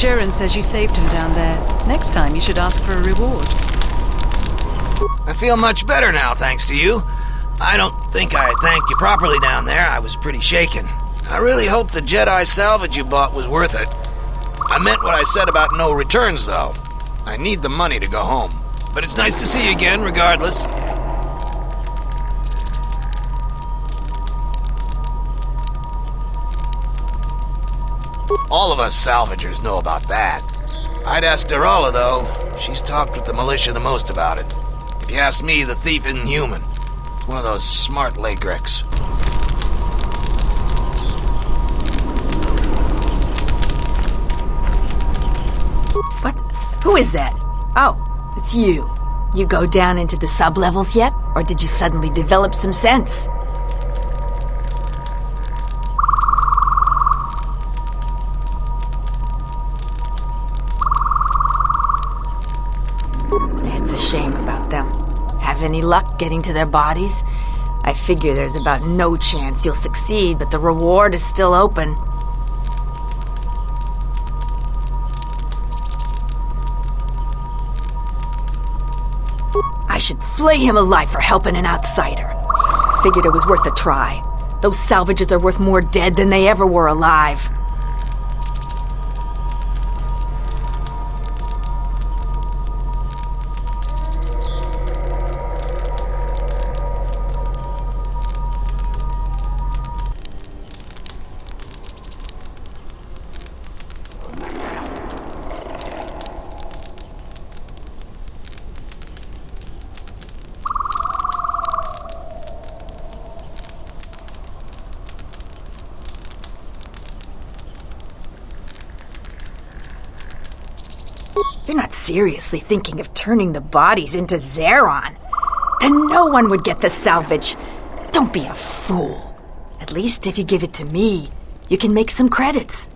Sharon says you saved him down there. Next time you should ask for a reward. I feel much better now, thanks to you. I don't think I thanked you properly down there. I was pretty shaken. I really hope the Jedi salvage you bought was worth it. I meant what I said about no returns, though. I need the money to go home. But it's nice to see you again, regardless. All of us salvagers know about that. I'd ask Derala, though. She's talked with the militia the most about it. If you ask me, the thief isn't human. It's one of those smart Lagreks. What? Who is that? Oh, it's you. You go down into the sub-levels yet? Or did you suddenly develop some sense? It's a shame about them. Have any luck getting to their bodies? I figure there's about no chance you'll succeed, but the reward is still open. I should flay him alive for helping an outsider. Figured it was worth a try. Those salvages are worth more dead than they ever were alive. You're not seriously thinking of turning the bodies into Zeron? Then no one would get the salvage. Don't be a fool. At least if you give it to me, you can make some credits.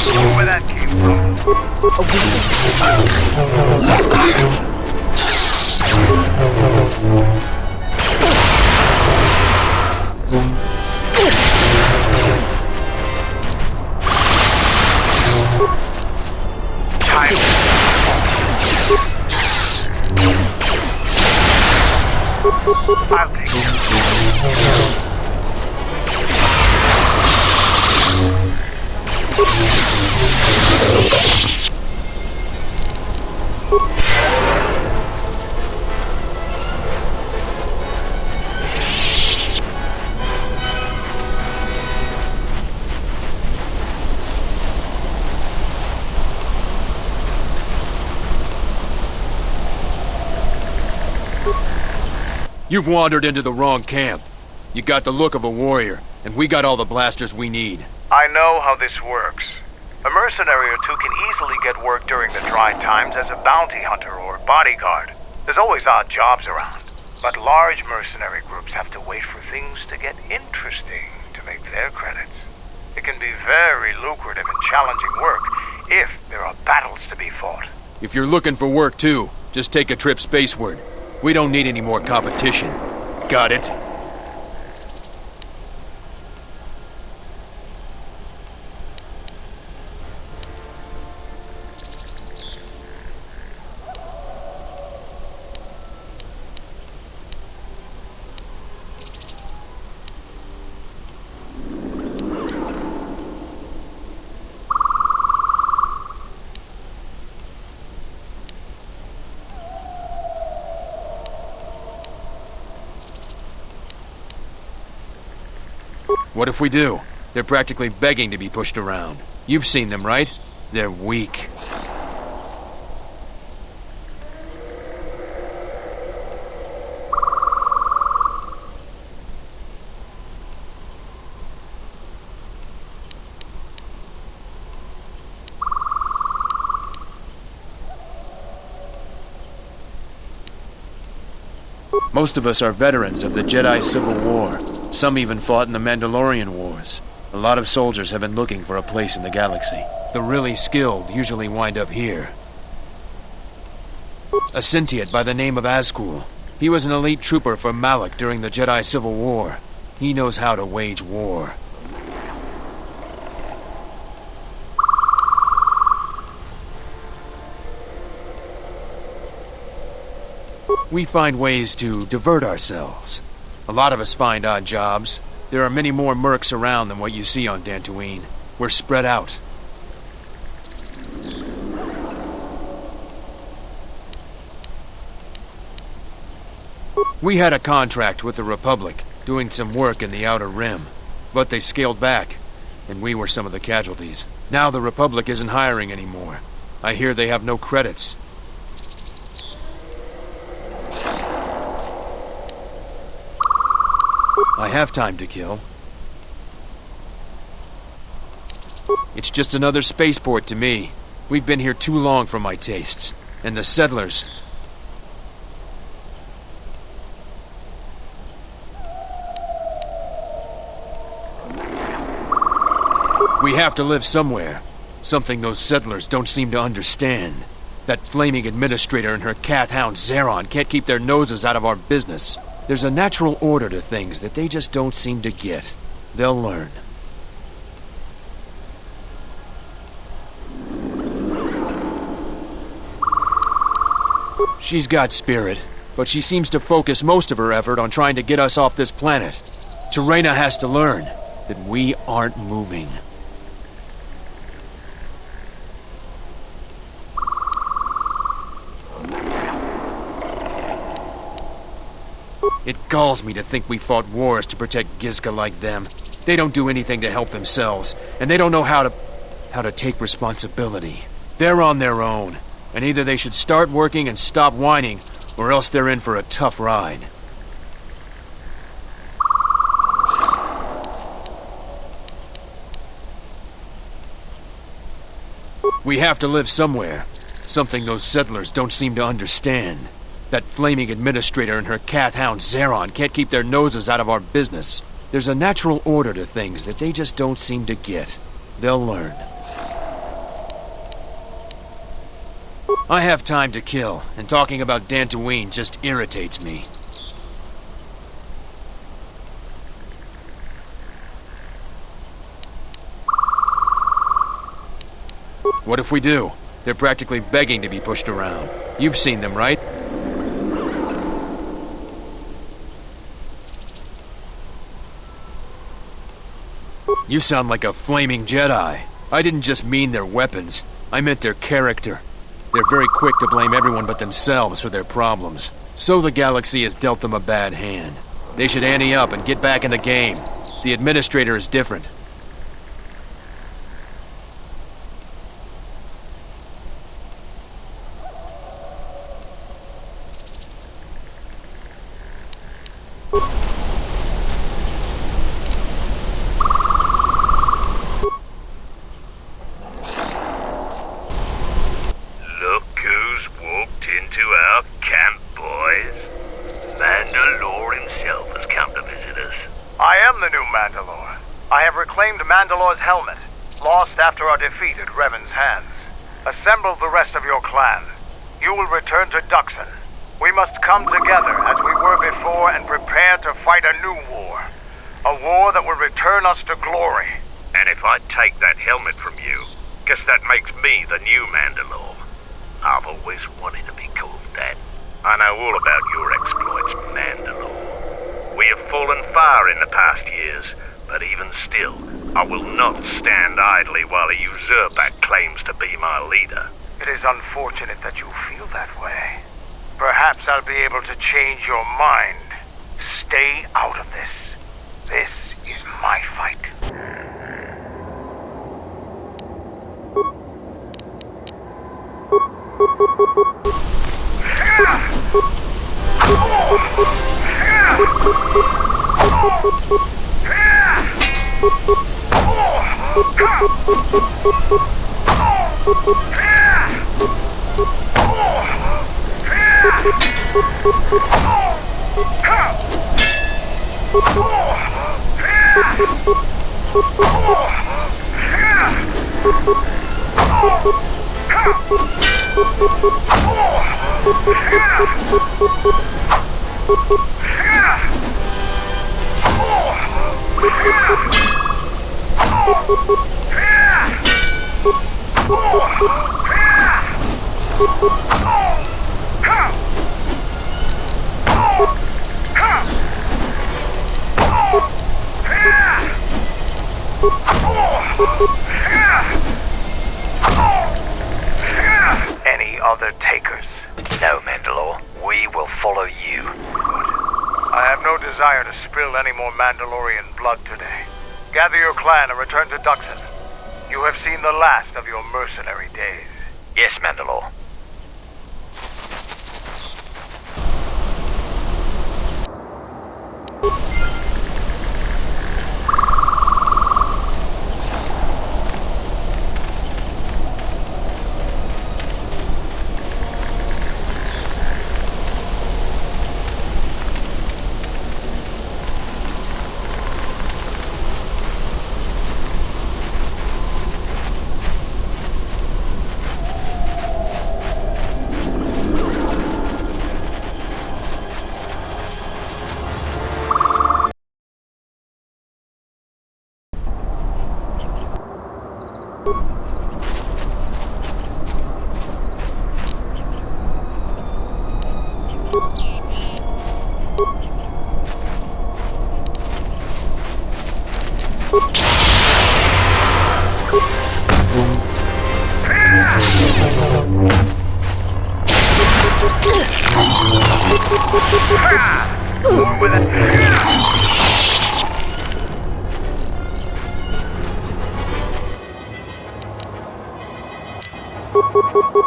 Where that came from. Time. I'll take it. You've wandered into the wrong camp. You got the look of a warrior, and we got all the blasters we need. I know how this works. A mercenary or two can easily get work during the dry times as a bounty hunter or bodyguard. There's always odd jobs around. But large mercenary groups have to wait for things to get interesting to make their credits. It can be very lucrative and challenging work if there are battles to be fought. If you're looking for work too, just take a trip spaceward. We don't need any more competition. Got it? What if we do? They're practically begging to be pushed around. You've seen them, right? They're weak. Most of us are veterans of the Jedi Civil War. Some even fought in the Mandalorian Wars. A lot of soldiers have been looking for a place in the galaxy. The really skilled usually wind up here. A Sentient by the name of Azkul. He was an elite trooper for Malak during the Jedi Civil War. He knows how to wage war. We find ways to divert ourselves. A lot of us find odd jobs. There are many more mercs around than what you see on Dantooine. We're spread out. We had a contract with the Republic, doing some work in the Outer Rim. But they scaled back, and we were some of the casualties. Now the Republic isn't hiring anymore. I hear they have no credits. I have time to kill. It's just another spaceport to me. We've been here too long for my tastes. And the settlers... We have to live somewhere. Something those settlers don't seem to understand. That flaming administrator and her cath hound Zeron can't keep their noses out of our business. There's a natural order to things that they just don't seem to get. They'll learn. She's got spirit, but she seems to focus most of her effort on trying to get us off this planet. Terena has to learn that we aren't moving. It galls me to think we fought wars to protect Gizka like them. They don't do anything to help themselves, and they don't know how to take responsibility. They're on their own, and either they should start working and stop whining, or else they're in for a tough ride. We have to live somewhere. Something those settlers don't seem to understand. That flaming administrator and her cath hound Zeron can't keep their noses out of our business. There's a natural order to things that they just don't seem to get. They'll learn. I have time to kill, and talking about Dantooine just irritates me. What if we do? They're practically begging to be pushed around. You've seen them, right? You sound like a flaming Jedi. I didn't just mean their weapons. I meant their character. They're very quick to blame everyone but themselves for their problems. So the galaxy has dealt them a bad hand. They should ante up and get back in the game. The administrator is different. Look who's walked into our camp, boys. Mandalore himself has come to visit us. I am the new Mandalore. I have reclaimed Mandalore's helmet, lost after our defeat at Revan's hands. Assemble the rest of your clan. You will return to Duxon. We must come together as we were before and prepare to fight a new war. A war that will return us to glory. And if I take that helmet from you, guess that makes me the new Mandalore. I've always wanted to be called that. I know all about your exploits, Mandalore. We have fallen far in the past years, but even still, I will not stand idly while a usurper claims to be my leader. It is unfortunate that you feel that way. Perhaps I'll be able to change your mind. Stay out of this. This is my fight. Any other takers? No, Mandalore. We will follow you. Good. I have no desire to spill any more Mandalorian blood today. Gather your clan and return to Duxon. You have seen the last of your mercenary days. Yes, Mandalore.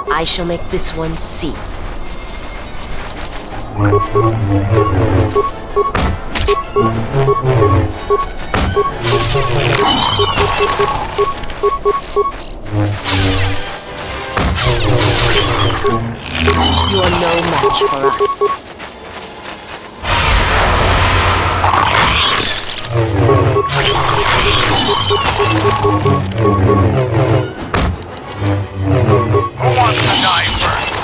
I shall make this one see. You are no match for us. Who wants to die first?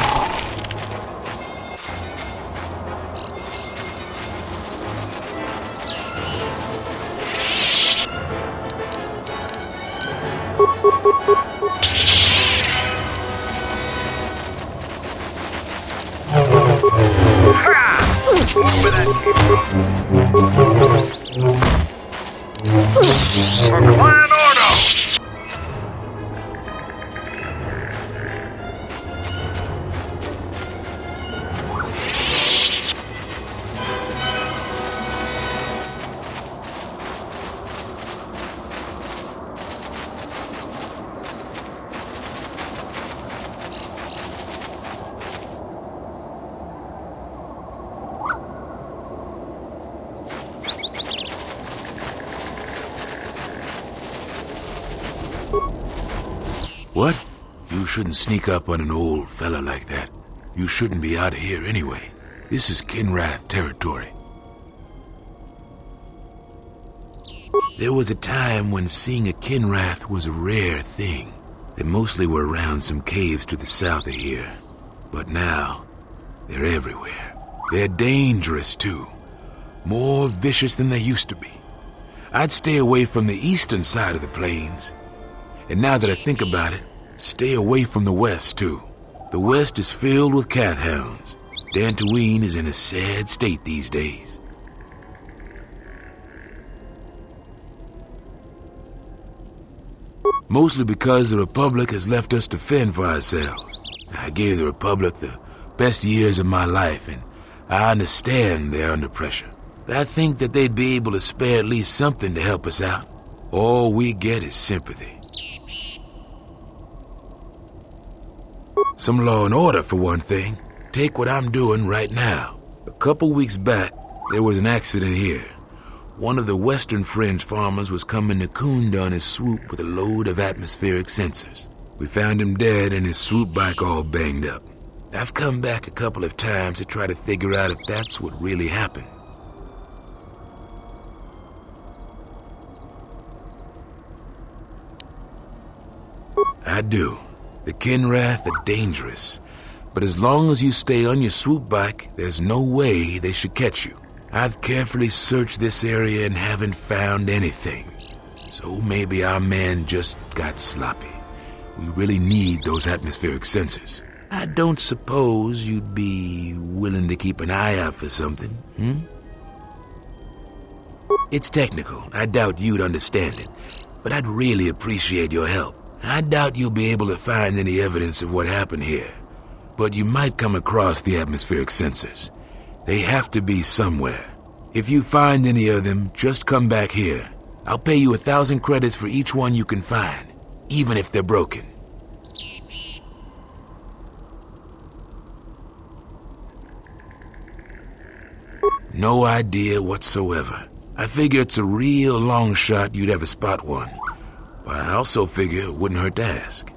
What? You shouldn't sneak up on an old fella like that. You shouldn't be out of here anyway. This is Kinrath territory. There was a time when seeing a Kinrath was a rare thing. They mostly were around some caves to the south of here. But now, they're everywhere. They're dangerous, too. More vicious than they used to be. I'd stay away from the eastern side of the plains. And now that I think about it, stay away from the west, too. The west is filled with cath hounds. Dantooine is in a sad state these days. Mostly because the Republic has left us to fend for ourselves. I gave the Republic the best years of my life, and I understand they're under pressure. But I think that they'd be able to spare at least something to help us out. All we get is sympathy. Some law and order, for one thing. Take what I'm doing right now. A couple weeks back, there was an accident here. One of the western fringe farmers was coming to Kunda on his swoop with a load of atmospheric sensors. We found him dead and his swoop bike all banged up. I've come back a couple of times to try to figure out if that's what really happened. I do. The Kinrath are dangerous, but as long as you stay on your swoop bike, there's no way they should catch you. I've carefully searched this area and haven't found anything. So maybe our man just got sloppy. We really need those atmospheric sensors. I don't suppose you'd be willing to keep an eye out for something, It's technical. I doubt you'd understand it, but I'd really appreciate your help. I doubt you'll be able to find any evidence of what happened here, but you might come across the atmospheric sensors. They have to be somewhere. If you find any of them, just come back here. I'll pay you 1,000 credits for each one you can find, even if they're broken. No idea whatsoever. I figure it's a real long shot you'd ever spot one. But I also figure it wouldn't hurt to ask.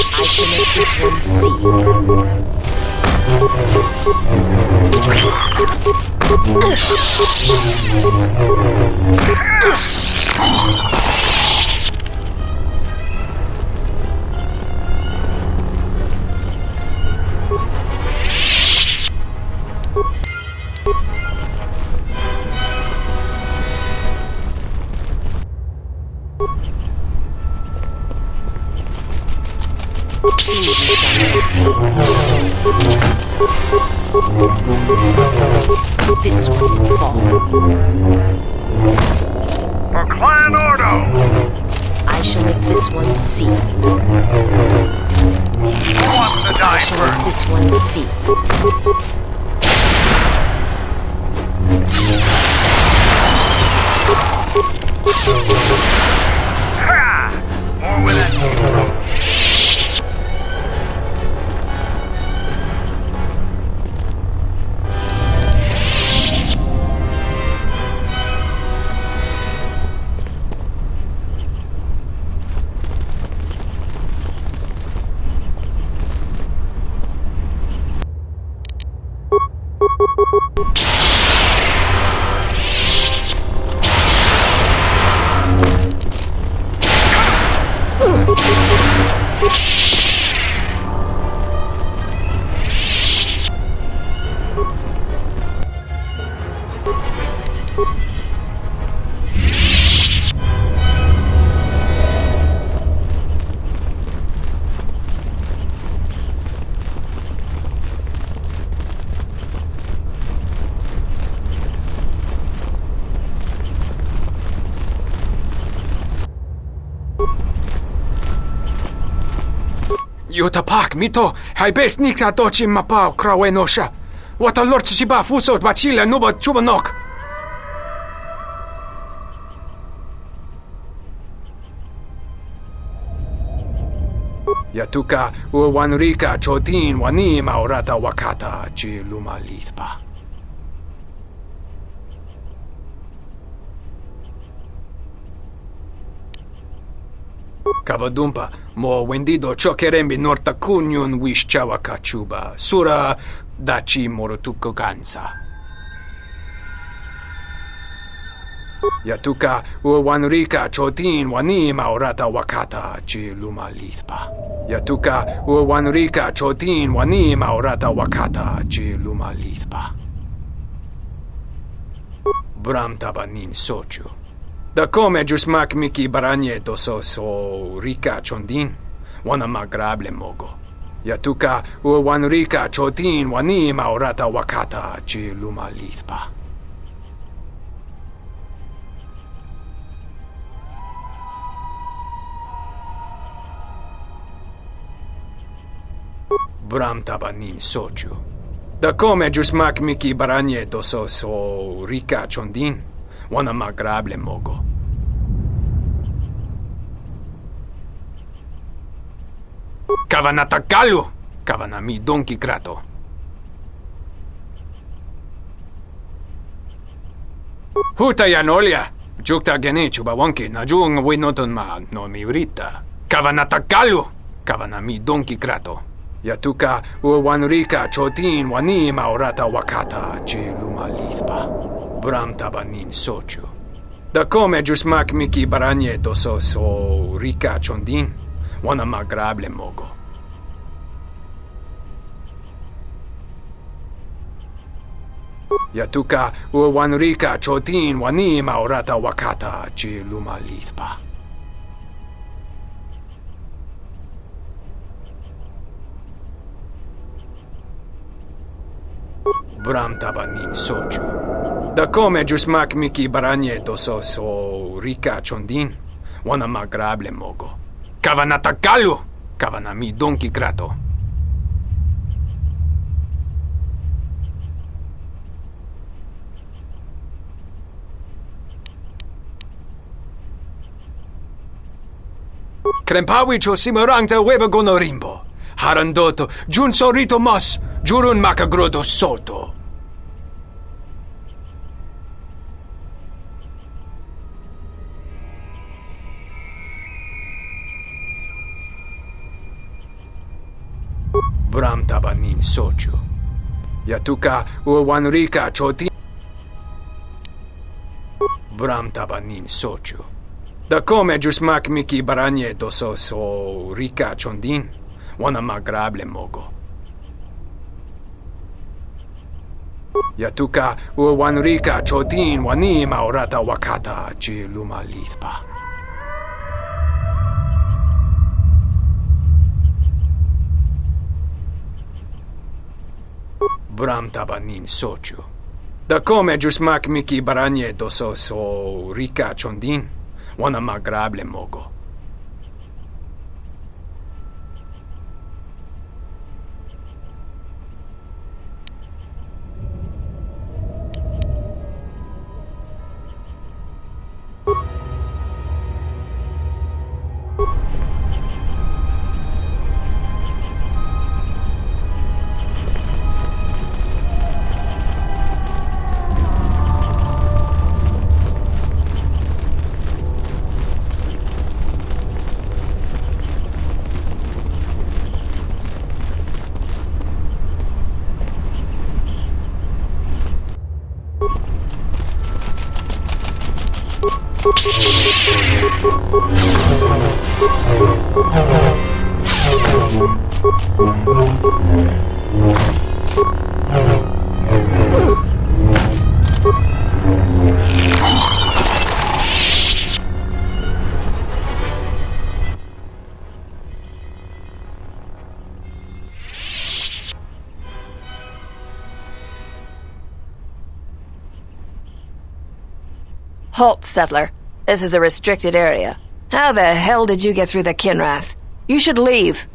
I can make this one see. This one will fall. For Clan Ordo! I shall make this one see. Who wants to die I shall make first? this one see. Ha! More with it. Utapak mito, hai best nikta dochi mapao krawe nosha. What a lord chiba fusot bachila nuba chubanok. Yatuka uwanrika chotin wani maurata wakata chi luma lispa. Kavadumpa, mo wendido chokerembi norta kunyun wish chawa kachuba, sura dachi morotuko gansa. Yatuka uwanrika chotin wani maurata wakata chi luma lispa. Yatuka uwanrika chotin wani maurata wakata chi luma lispa. Bram tabanin sochu. Da come giusmak miki baranye doso so rika chondin, wana magrable mogo. Yatuka uwanrika chotin wani maurata wakata chi luma lispa. Bram tabanin sochu. Da come giusmak miki baranye doso so rika chondin, wana magrable mogo. Kavanatakalu! Kavanami donki krato. Huta yanolia! Jukta gene chubawanki najung winoton ma no mivrita. Kavanatakalu! Kavanami donki krato. Yatuka uwanrika chotin wani maurata wakata chi luma lispa. Bram tabanin sochu. Da come giusmak miki baranye doso so rika chondin, wana magrable mogo. Yatuka uwanrika chotin wani maurata wakata chi luma lispa. Bram tabanin sochu. Da come giusmak miki baranye doso so rika chondin, wana magrable mogo. Kavanatakalu! Kavanami donki krato. Krempawi cho simurangta weba gonorimbo. Harandoto, jun sorito mas, jurun makagrodo soto. Bram tabanin sochu. Yatuka uwanrika chotin. Bram tabanin sochu. Da come giusmak miki baranye doso so rika chondin, wana magrable mogo. Yatuka uwanrika chotin wani maurata wakata chi luma lispa. Bram tabanin sochu. Da come giusmak miki baranye doso so rika chondin, wana magrable mogo. Halt, settler. This is a restricted area. How the hell did you get through the Kinrath? You should leave.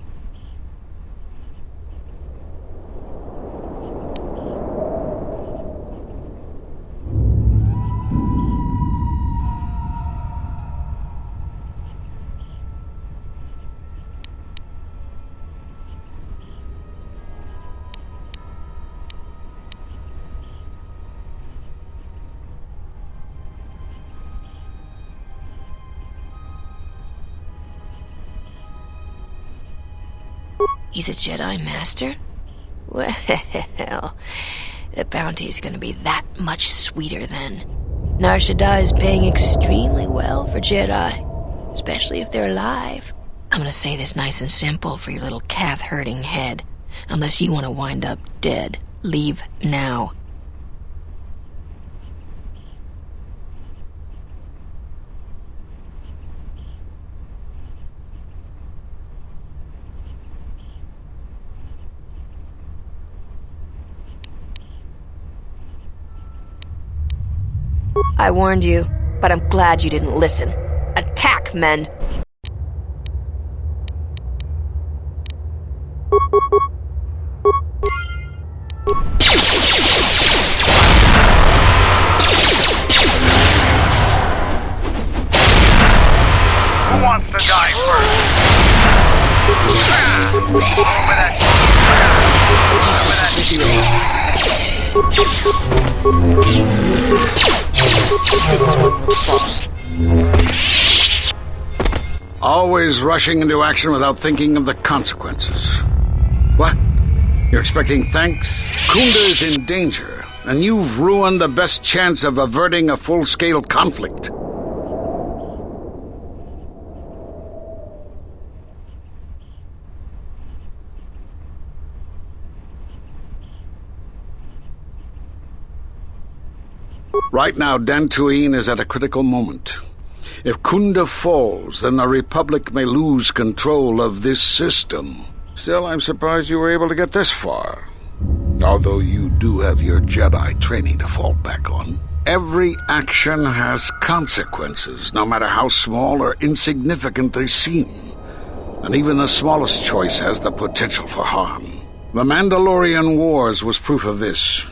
He's a Jedi Master? Well, the bounty's gonna be that much sweeter then. Nar Shaddaa is paying extremely well for Jedi, especially if they're alive. I'm gonna say this nice and simple for your little calf-hurting head. Unless you want to wind up dead, leave now. I warned you, but I'm glad you didn't listen. Attack, men! Who wants to die first? This one will fall. Always rushing into action without thinking of the consequences. What? You're expecting thanks? Kunda is in danger, and you've ruined the best chance of averting a full-scale conflict. Right now, Dantooine is at a critical moment. If Kunda falls, then the Republic may lose control of this system. Still, I'm surprised you were able to get this far. Although you do have your Jedi training to fall back on. Every action has consequences, no matter how small or insignificant they seem. And even the smallest choice has the potential for harm. The Mandalorian Wars was proof of this.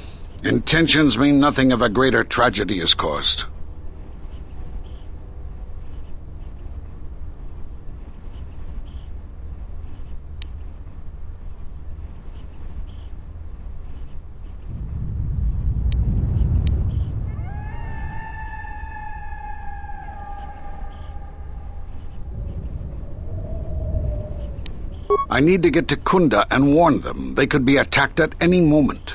Intentions mean nothing if a greater tragedy is caused. I need to get to Kunda and warn them. They could be attacked at any moment.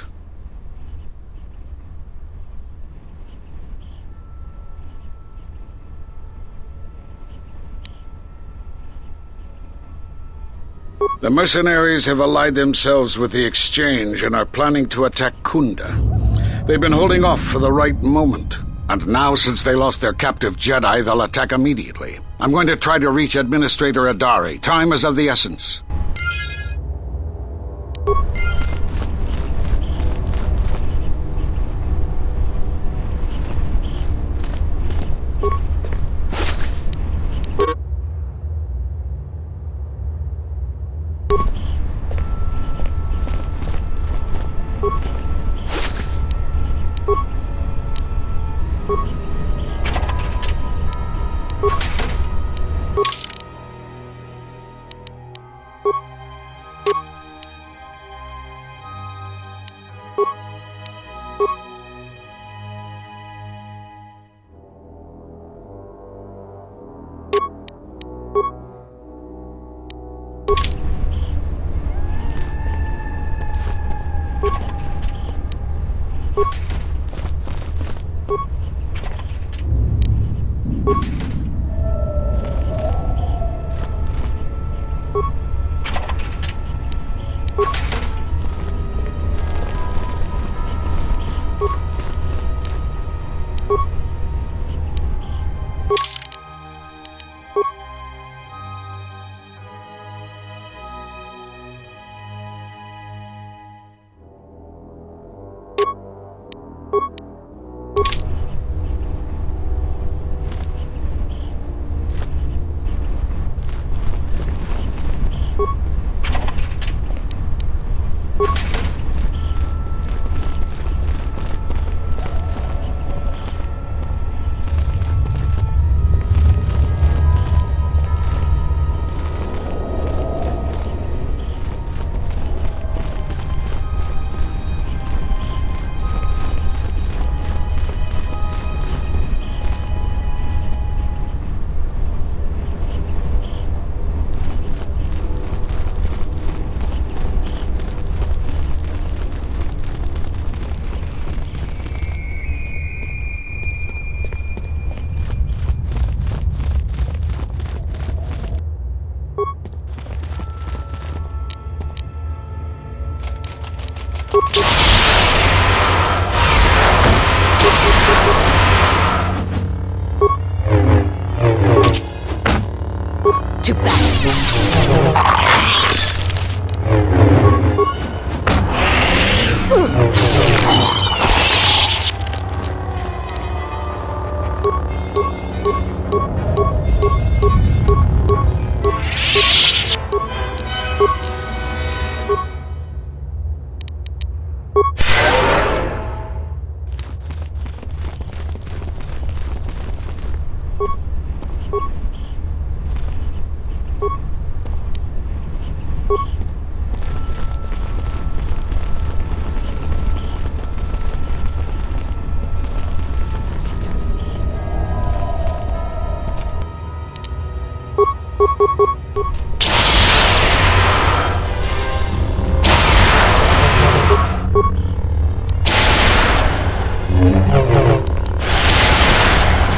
The mercenaries have allied themselves with the Exchange and are planning to attack Kunda. They've been holding off for the right moment. And now, since they lost their captive Jedi, they'll attack immediately. I'm going to try to reach Administrator Adari. Time is of the essence.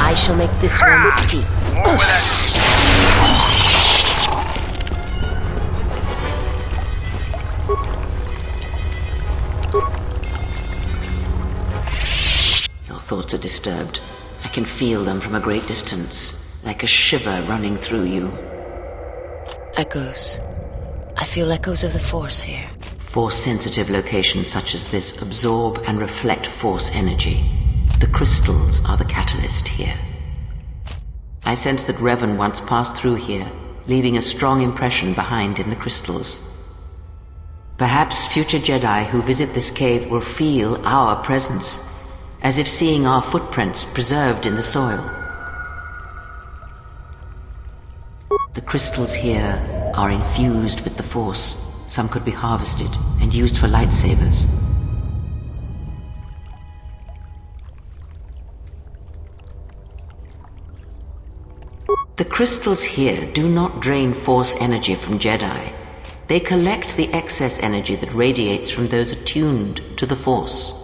I shall make this one see. More with that. Your thoughts are disturbed. I can feel them from a great distance, like a shiver running through you. Echoes. I feel echoes of the Force here. Force-sensitive locations such as this absorb and reflect Force energy. The crystals are the catalyst here. I sense that Revan once passed through here, leaving a strong impression behind in the crystals. Perhaps future Jedi who visit this cave will feel our presence, as if seeing our footprints preserved in the soil. The crystals here are infused with the Force. Some could be harvested and used for lightsabers. The crystals here do not drain Force energy from Jedi. They collect the excess energy that radiates from those attuned to the Force.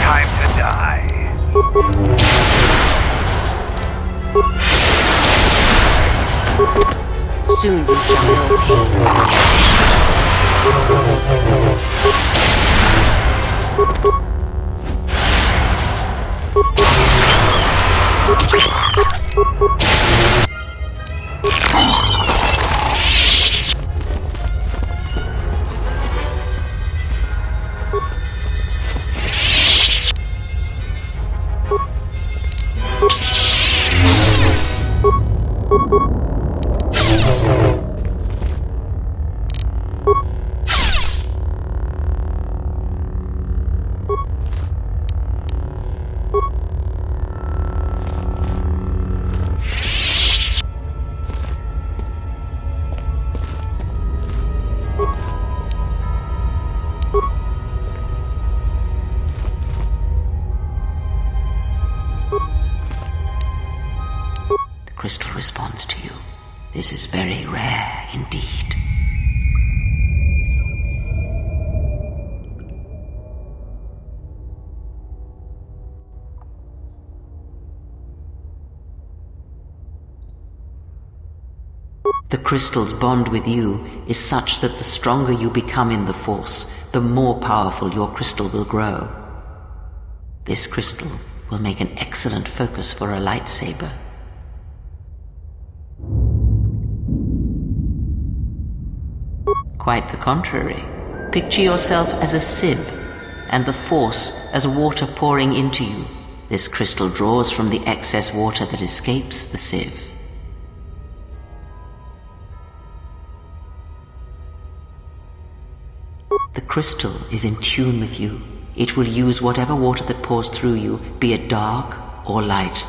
Time to die. Soon you shall know pain. Crystal responds to you. This is very rare indeed. The crystal's bond with you is such that the stronger you become in the Force, the more powerful your crystal will grow. This crystal will make an excellent focus for a lightsaber. Quite the contrary. Picture yourself as a sieve, and the Force as water pouring into you. This crystal draws from the excess water that escapes the sieve. The crystal is in tune with you. It will use whatever water that pours through you, be it dark or light.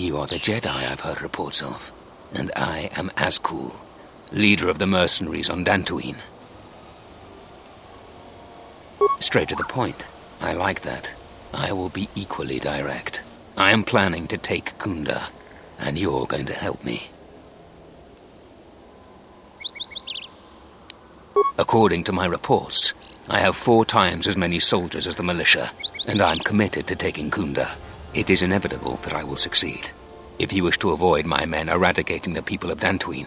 You are the Jedi I've heard reports of, and I am Azkul, leader of the mercenaries on Dantooine. Straight to the point. I like that. I will be equally direct. I am planning to take Kunda, and you're going to help me. According to my reports, I have 4 times as many soldiers as the militia, and I'm committed to taking Kunda. It is inevitable that I will succeed. If you wish to avoid my men eradicating the people of Dantooine,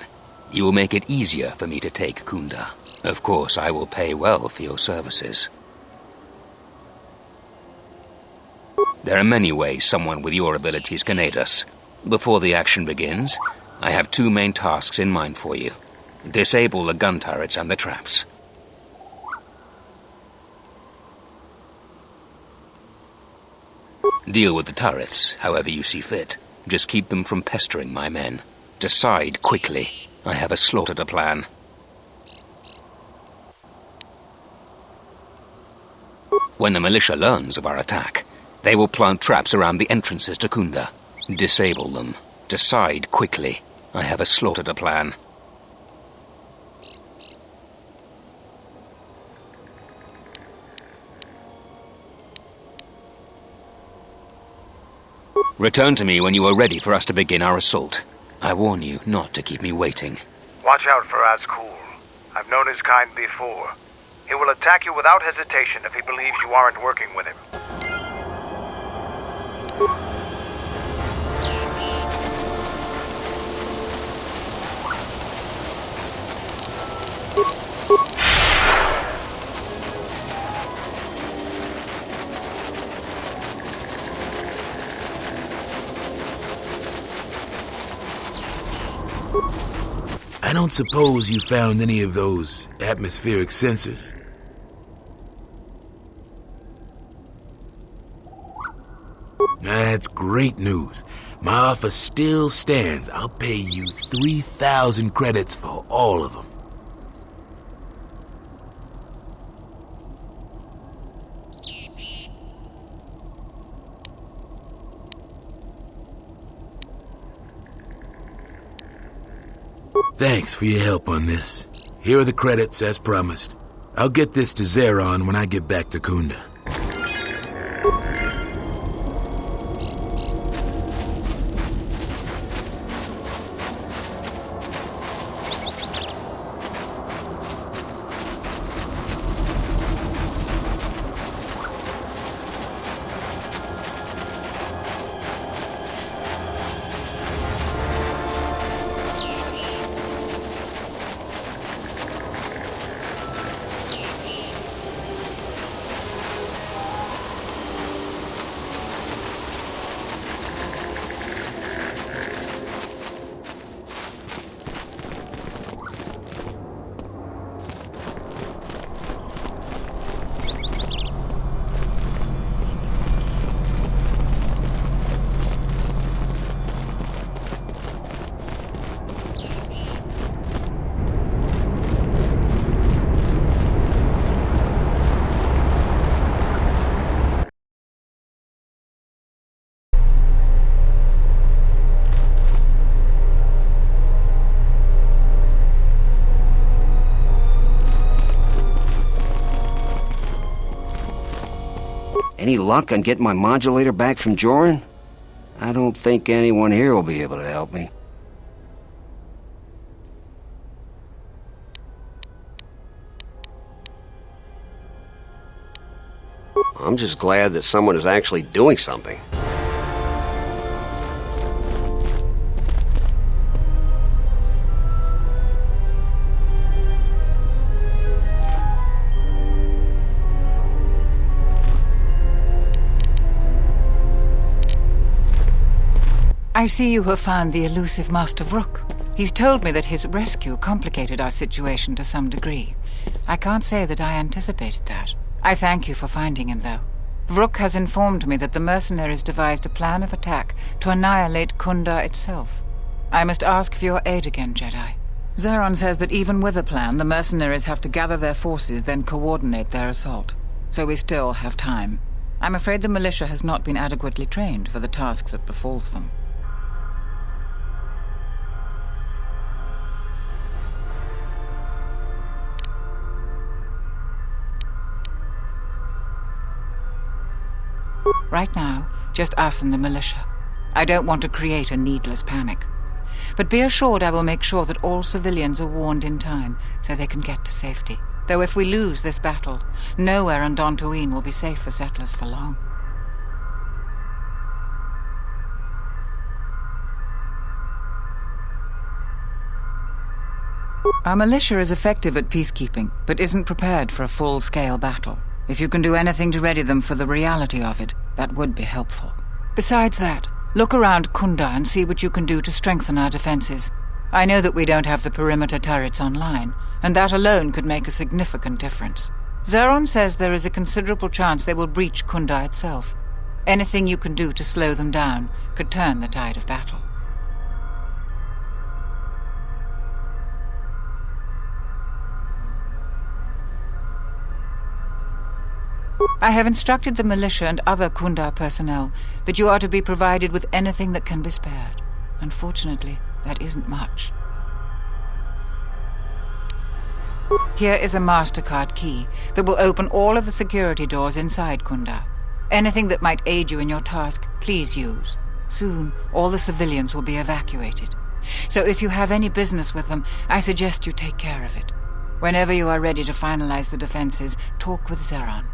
you will make it easier for me to take Kunda. Of course, I will pay well for your services. There are many ways someone with your abilities can aid us. Before the action begins, I have 2 main tasks in mind for you. Disable the gun turrets and the traps. Deal with the turrets however you see fit. Just keep them from pestering my men. Decide quickly. I have a slaughter to plan. When the militia learns of our attack, they will plant traps around the entrances to Kunda. Disable them. Decide quickly. I have a slaughter to plan. Return to me when you are ready for us to begin our assault. I warn you not to keep me waiting. Watch out for Azkul. I've known his kind before. He will attack you without hesitation if he believes you aren't working with him. I don't suppose you found any of those atmospheric sensors? That's great news. My offer still stands. I'll pay you 3,000 credits for all of them. Thanks for your help on this. Here are the credits, as promised. I'll get this to Zeron when I get back to Kunda. Any luck on getting my modulator back from Joran? I don't think anyone here will be able to help me. I'm just glad that someone is actually doing something. I see you have found the elusive Master Vrook. He's told me that his rescue complicated our situation to some degree. I can't say that I anticipated that. I thank you for finding him, though. Vrook has informed me that the mercenaries devised a plan of attack to annihilate Kunda itself. I must ask for your aid again, Jedi. Zeron says that even with a plan, the mercenaries have to gather their forces, then coordinate their assault. So we still have time. I'm afraid the militia has not been adequately trained for the task that befalls them. Right now, just us and the militia. I don't want to create a needless panic. But be assured I will make sure that all civilians are warned in time so they can get to safety. Though if we lose this battle, nowhere on Dantooine will be safe for settlers for long. Our militia is effective at peacekeeping, but isn't prepared for a full-scale battle. If you can do anything to ready them for the reality of it, that would be helpful. Besides that, look around Kunda and see what you can do to strengthen our defenses. I know that we don't have the perimeter turrets online, and that alone could make a significant difference. Zeron says there is a considerable chance they will breach Kunda itself. Anything you can do to slow them down could turn the tide of battle. I have instructed the militia and other Kunda personnel that you are to be provided with anything that can be spared. Unfortunately, that isn't much. Here is a MasterCard key that will open all of the security doors inside Kunda. Anything that might aid you in your task, please use. Soon, all the civilians will be evacuated. So if you have any business with them, I suggest you take care of it. Whenever you are ready to finalize the defenses, talk with Zeron.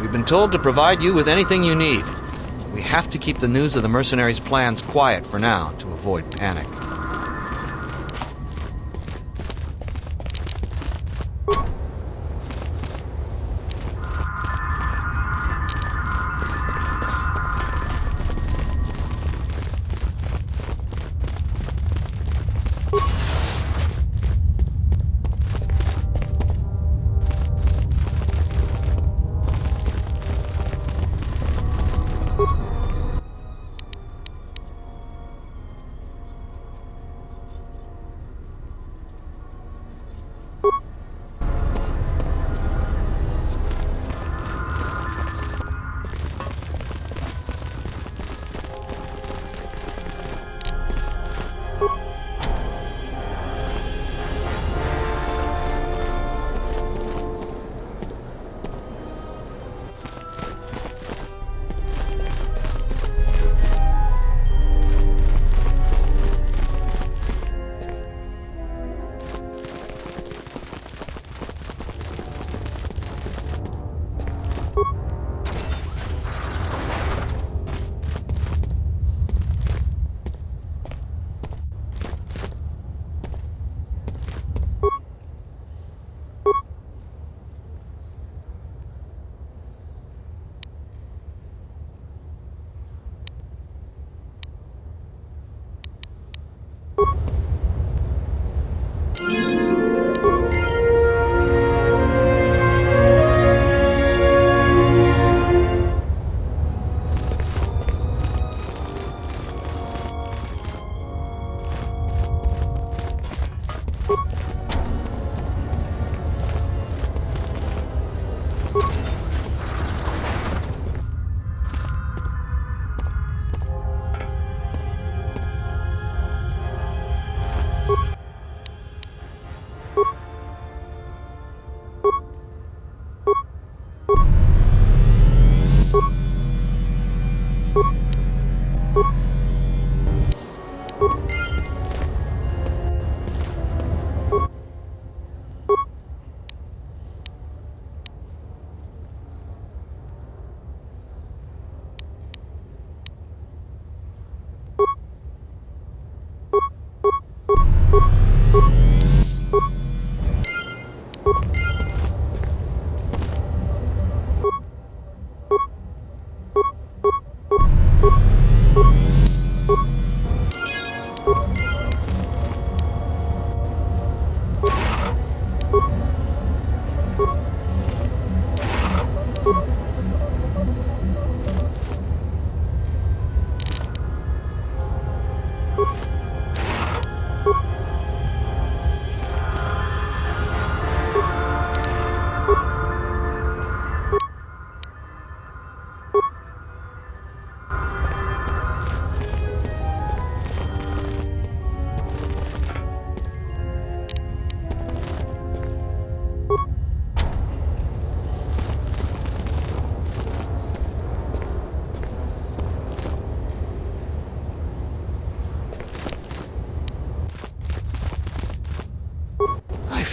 We've been told to provide you with anything you need. We have to keep the news of the mercenaries' plans quiet for now to avoid panic.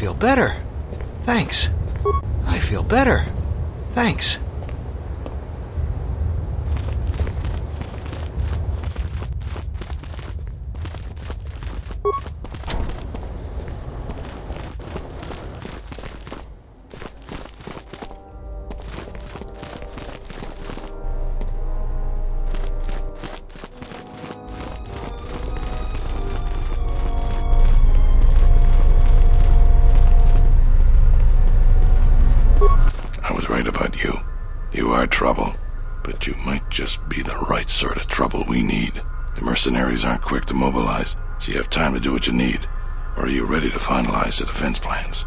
feel better. Thanks. I feel better. Thanks. About you. You are trouble, but you might just be the right sort of trouble we need. The mercenaries aren't quick to mobilize, so you have time to do what you need. Or are you ready to finalize the defense plans?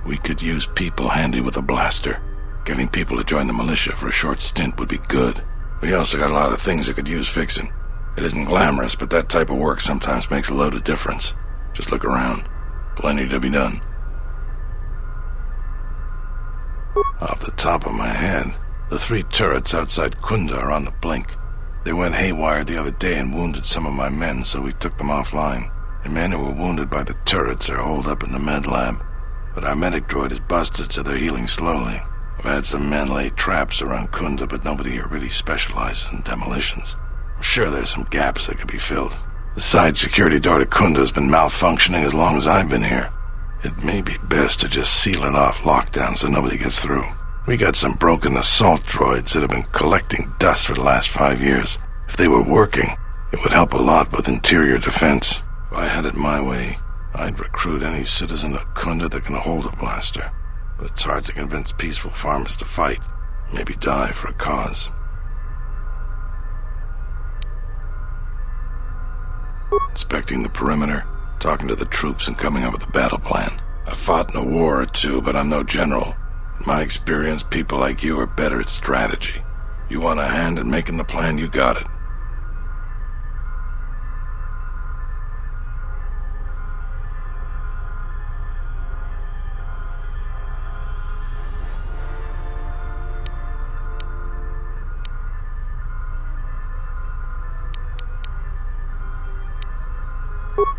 We could use people handy with a blaster. Getting people to join the militia for a short stint would be good. We also got a lot of things that could use fixing. It isn't glamorous, but that type of work sometimes makes a load of difference. Just look around. Plenty to be done. Off the top of my head, the 3 turrets outside Kunda are on the blink. They went haywire the other day and wounded some of my men, so we took them offline. The men who were wounded by the turrets are holed up in the med lab. But our medic droid is busted, so they're healing slowly. I've had some men lay traps around Kunda, but nobody here really specializes in demolitions. I'm sure there's some gaps that could be filled. The side security door to Kunda has been malfunctioning as long as I've been here. It may be best to just seal it off lockdown so nobody gets through. We got some broken assault droids that have been collecting dust for the last 5 years. If they were working, it would help a lot with interior defense. If I had it my way, I'd recruit any citizen of Kunda that can hold a blaster. But it's hard to convince peaceful farmers to fight, maybe die for a cause. Inspecting the perimeter, talking to the troops and coming up with a battle plan. I've fought in a war or two, but I'm no general. In my experience, people like you are better at strategy. You want a hand in making the plan, you got it.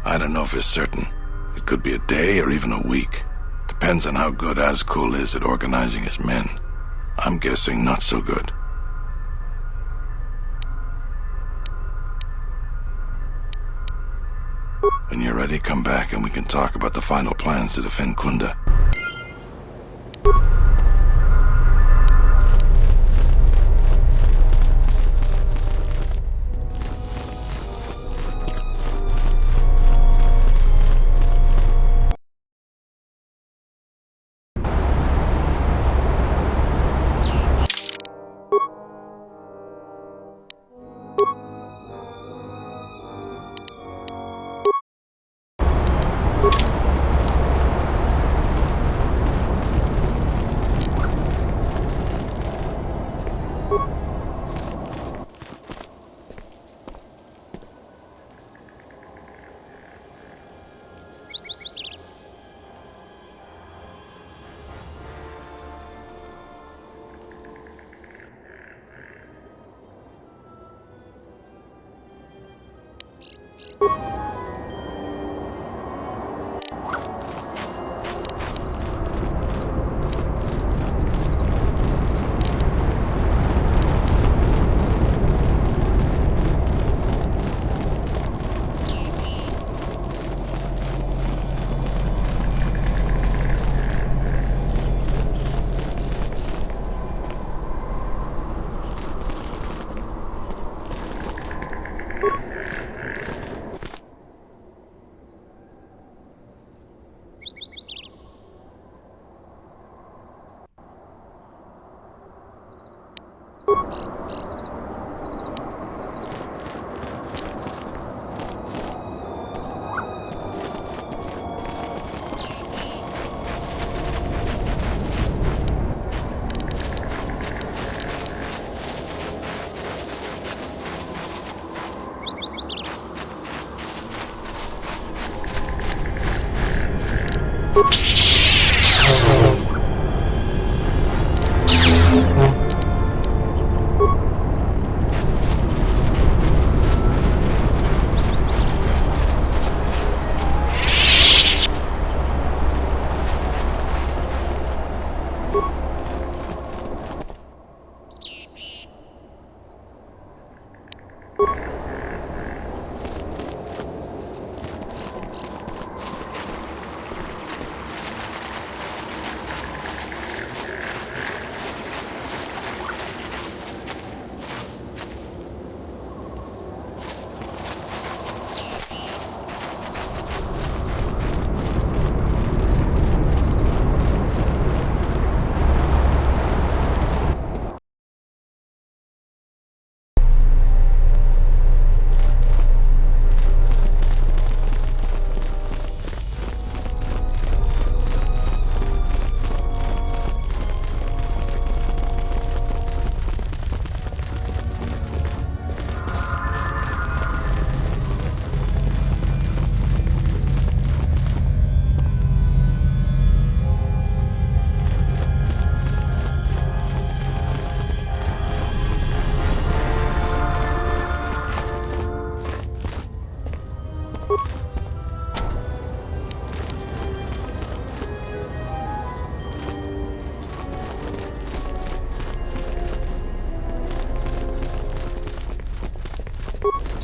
I don't know for certain. It could be a day or even a week. Depends on how good Azkul is at organizing his men. I'm guessing not so good. When you're ready, come back and we can talk about the final plans to defend Kunda.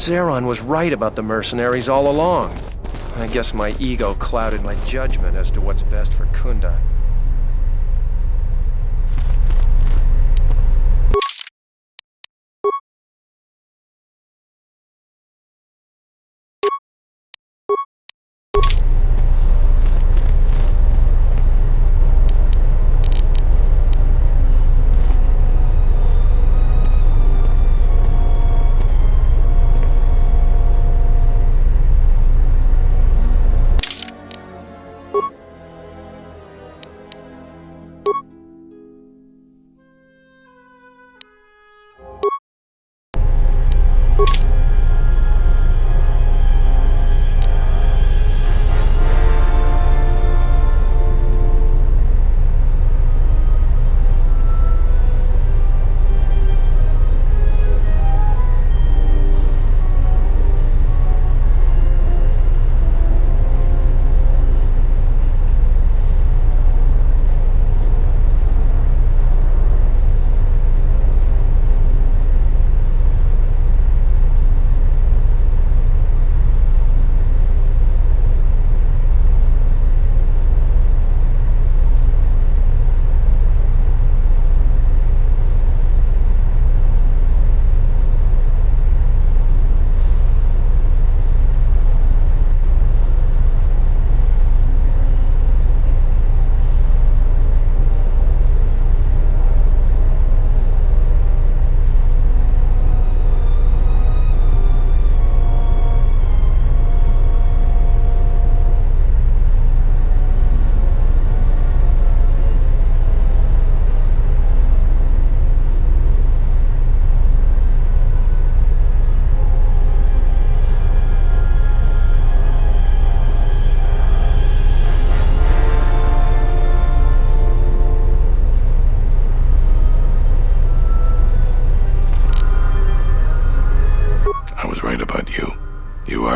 Zeron was right about the mercenaries all along. I guess my ego clouded my judgment as to what's best for Kunda.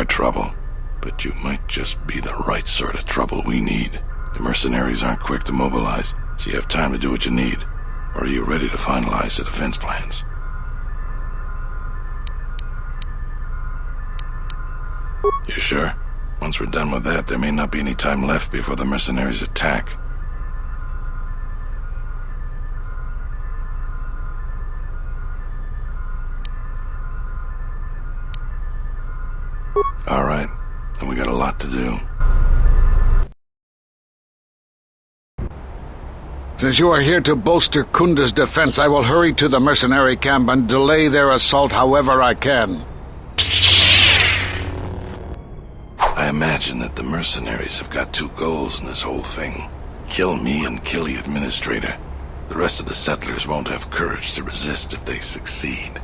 Trouble, but you might just be the right sort of trouble we need. The mercenaries aren't quick to mobilize, so you have time to do what you need. Or are you ready to finalize the defense plans? You sure? Once we're done with that, there may not be any time left before the mercenaries attack. All right, then we got a lot to do. Since you are here to bolster Kunda's defense, I will hurry to the mercenary camp and delay their assault however I can. I imagine that the mercenaries have got two goals in this whole thing. Kill me and kill the administrator. The rest of the settlers won't have courage to resist if they succeed.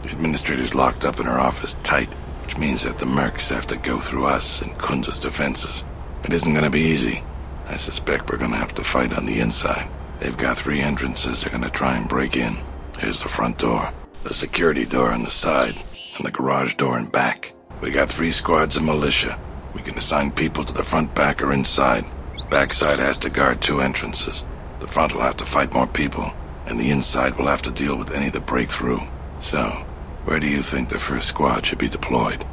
The administrator's locked up in her office tight, which means that the mercs have to go through us and Kunda's defenses. It isn't gonna be easy. I suspect we're gonna have to fight on the inside. They've got 3 entrances they're gonna try and break in. Here's the front door, the security door on the side, and the garage door in back. We got 3 squads of militia. We can assign people to the front, back, or inside. Backside has to guard 2 entrances. The front will have to fight more people, and the inside will have to deal with any that break through. So, where do you think the first squad should be deployed?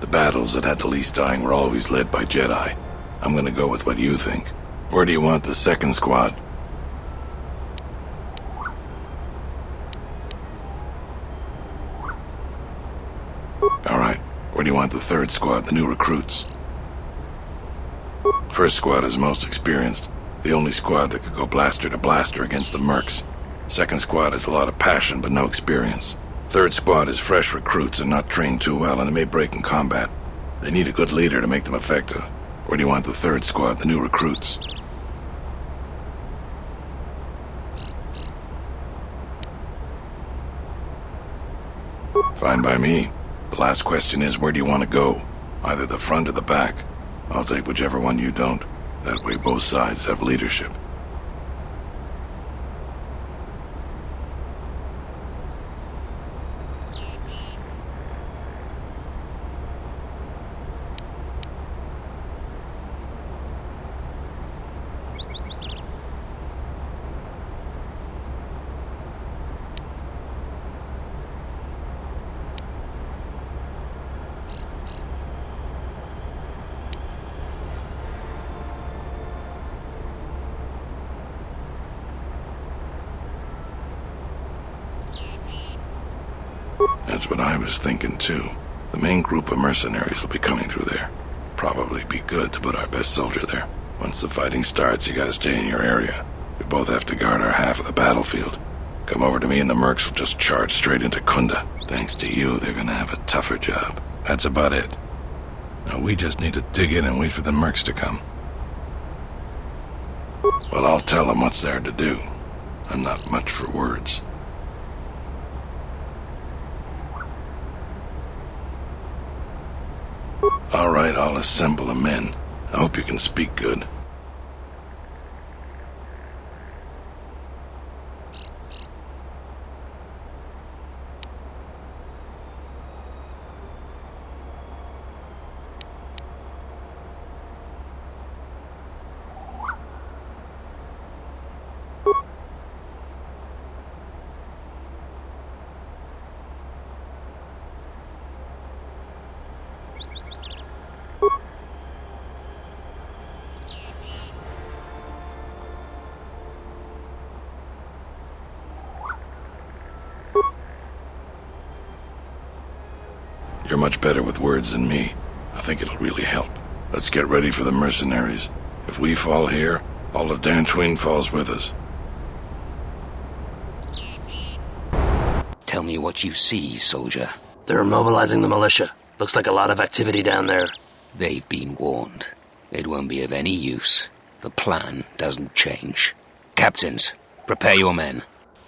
The battles that had the least dying were always led by Jedi. I'm gonna go with what you think. Where do you want the second squad? Alright, where do you want the third squad, the new recruits? First squad is most experienced. The only squad that could go blaster to blaster against the mercs. Second squad has a lot of passion but no experience. Third squad is fresh recruits and not trained too well, and they may break in combat. They need a good leader to make them effective. Where do you want the third squad, the new recruits? Fine by me. The last question is, where do you want to go? Either the front or the back. I'll take whichever one you don't. That way both sides have leadership. That's what I was thinking too. The main group of mercenaries will be coming through there. Probably be good to put our best soldier there. Once the fighting starts, you gotta stay in your area. We both have to guard our half of the battlefield. Come over to me and the mercs will just charge straight into Kunda. Thanks to you, they're gonna have a tougher job. That's about it. Now we just need to dig in and wait for the mercs to come. Well, I'll tell them what's there to do. I'm not much for words. All right, I'll assemble the men. I hope you can speak good. You're much better with words than me. I think it'll really help. Let's get ready for the mercenaries. If we fall here, all of Dantooine falls with us. Tell me what you see, soldier. They're mobilizing the militia. Looks like a lot of activity down there. They've been warned. It won't be of any use. The plan doesn't change. Captains, prepare your men.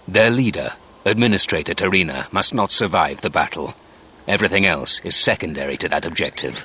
Their leader, Administrator Tarina, must not survive the battle. Everything else is secondary to that objective.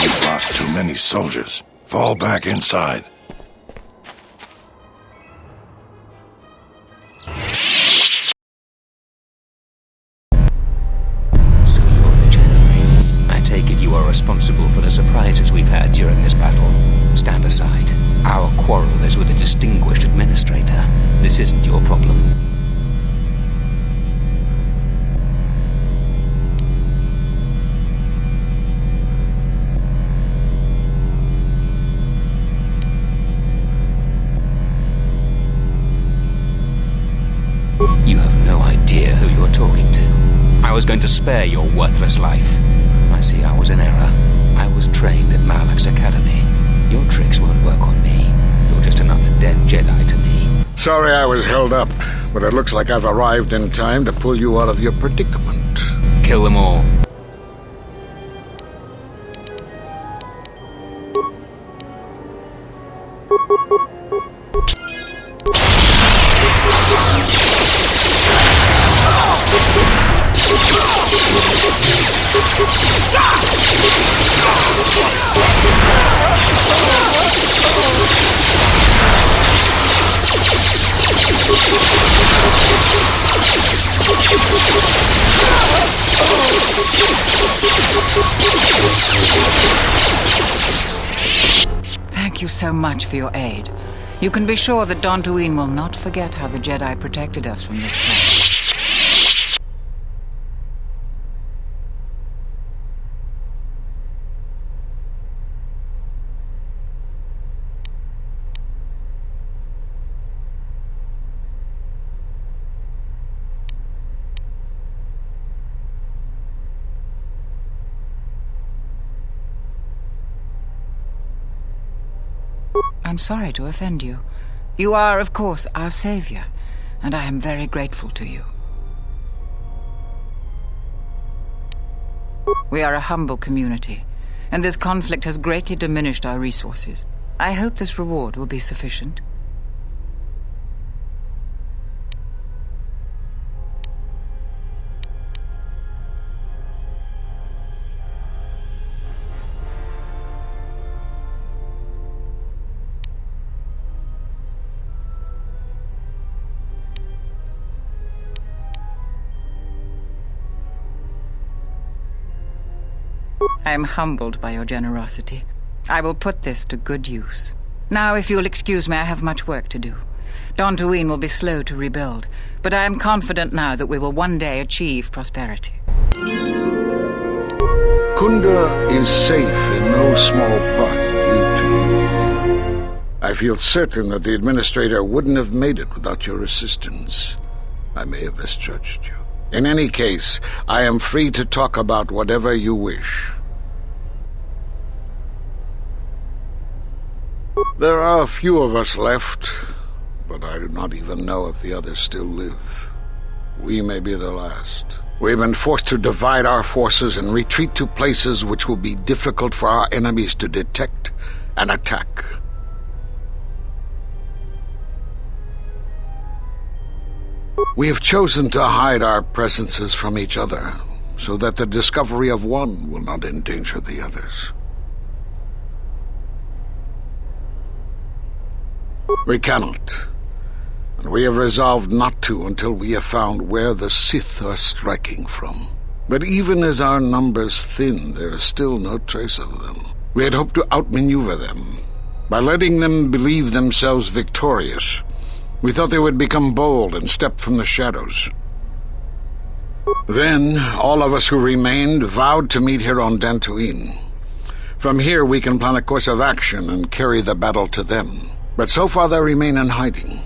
You've lost too many soldiers. Fall back inside. So you're the Jedi. I take it you are responsible for the surprises we've had during this battle. Stand aside. Our quarrel is with a distinguished administrator. This isn't your problem. You have no idea who you're talking to. I was going to spare your worthless life. I see I was in error. I was trained at Malak's Academy. Your tricks won't work on me. You're just another dead Jedi to me. Sorry I was held up, but it looks like I've arrived in time to pull you out of your predicament. Kill them all. Thank you so much for your aid. You can be sure that Dantooine will not forget how the Jedi protected us from this place. I'm sorry to offend you. You are, of course, our savior, and I am very grateful to you. We are a humble community, and this conflict has greatly diminished our resources. I hope this reward will be sufficient. I am humbled by your generosity. I will put this to good use. Now, if you'll excuse me, I have much work to do. Dantooine will be slow to rebuild, but I am confident now that we will one day achieve prosperity. Kunda is safe in no small part due to you. I feel certain that the Administrator wouldn't have made it without your assistance. I may have misjudged you. In any case, I am free to talk about whatever you wish. There are a few of us left, but I do not even know if the others still live. We may be the last. We've been forced to divide our forces and retreat to places which will be difficult for our enemies to detect and attack. We have chosen to hide our presences from each other, so that the discovery of one will not endanger the others. We cannot, and we have resolved not to until we have found where the Sith are striking from. But even as our numbers thin, there is still no trace of them. We had hoped to outmaneuver them, by letting them believe themselves victorious. We thought they would become bold and step from the shadows. Then, all of us who remained vowed to meet here on Dantooine. From here we can plan a course of action and carry the battle to them. But so far they remain in hiding,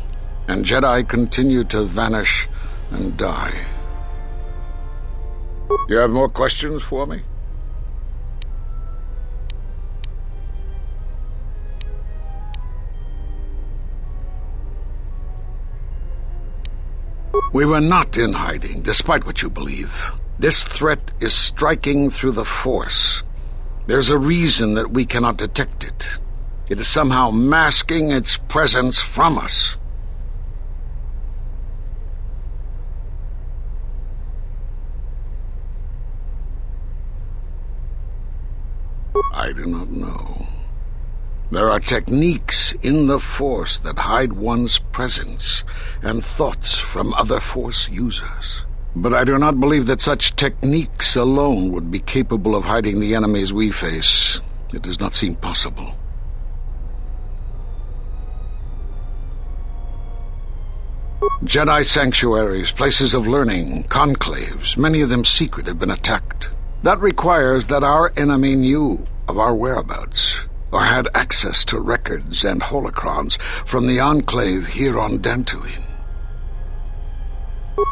and Jedi continue to vanish and die. You have more questions for me? We were not in hiding, despite what you believe. This threat is striking through the Force. There's a reason that we cannot detect it. It is somehow masking its presence from us. I do not know. There are techniques in the Force that hide one's presence and thoughts from other Force users. But I do not believe that such techniques alone would be capable of hiding the enemies we face. It does not seem possible. Jedi sanctuaries, places of learning, conclaves, many of them secret, have been attacked. That requires that our enemy knew of our whereabouts, or had access to records and holocrons from the Enclave here on Dantooine.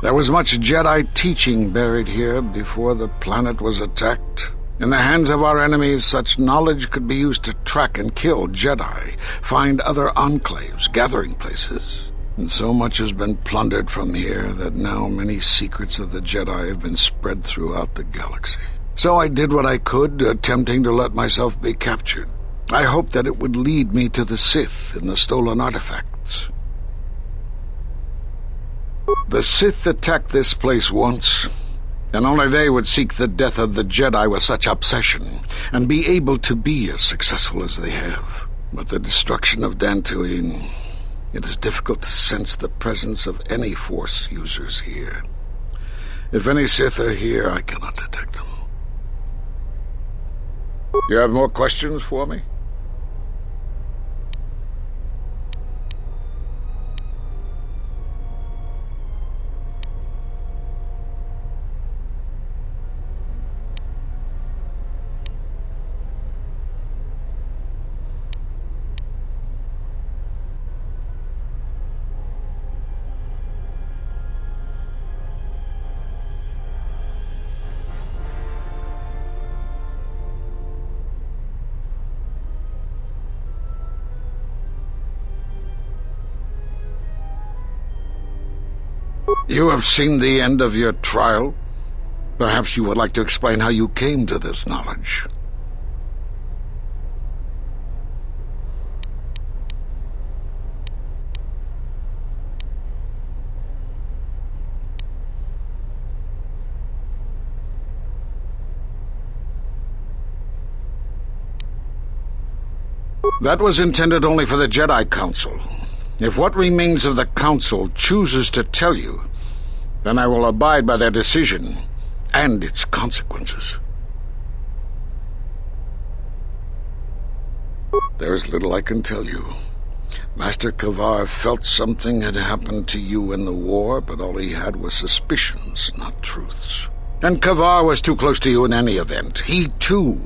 There was much Jedi teaching buried here before the planet was attacked. In the hands of our enemies, such knowledge could be used to track and kill Jedi, find other enclaves, gathering places. And so much has been plundered from here that now many secrets of the Jedi have been spread throughout the galaxy. So I did what I could, attempting to let myself be captured. I hoped that it would lead me to the Sith and the stolen artifacts. The Sith attacked this place once, and only they would seek the death of the Jedi with such obsession, and be able to be as successful as they have. But the destruction of Dantooine, it is difficult to sense the presence of any Force users here. If any Sith are here, I cannot detect them. You have more questions for me? You have seen the end of your trial? Perhaps you would like to explain how you came to this knowledge. That was intended only for the Jedi Council. If what remains of the Council chooses to tell you, then I will abide by their decision and its consequences. There's little I can tell you. Master Kavar felt something had happened to you in the war, but all he had was suspicions, not truths. And Kavar was too close to you in any event. He, too,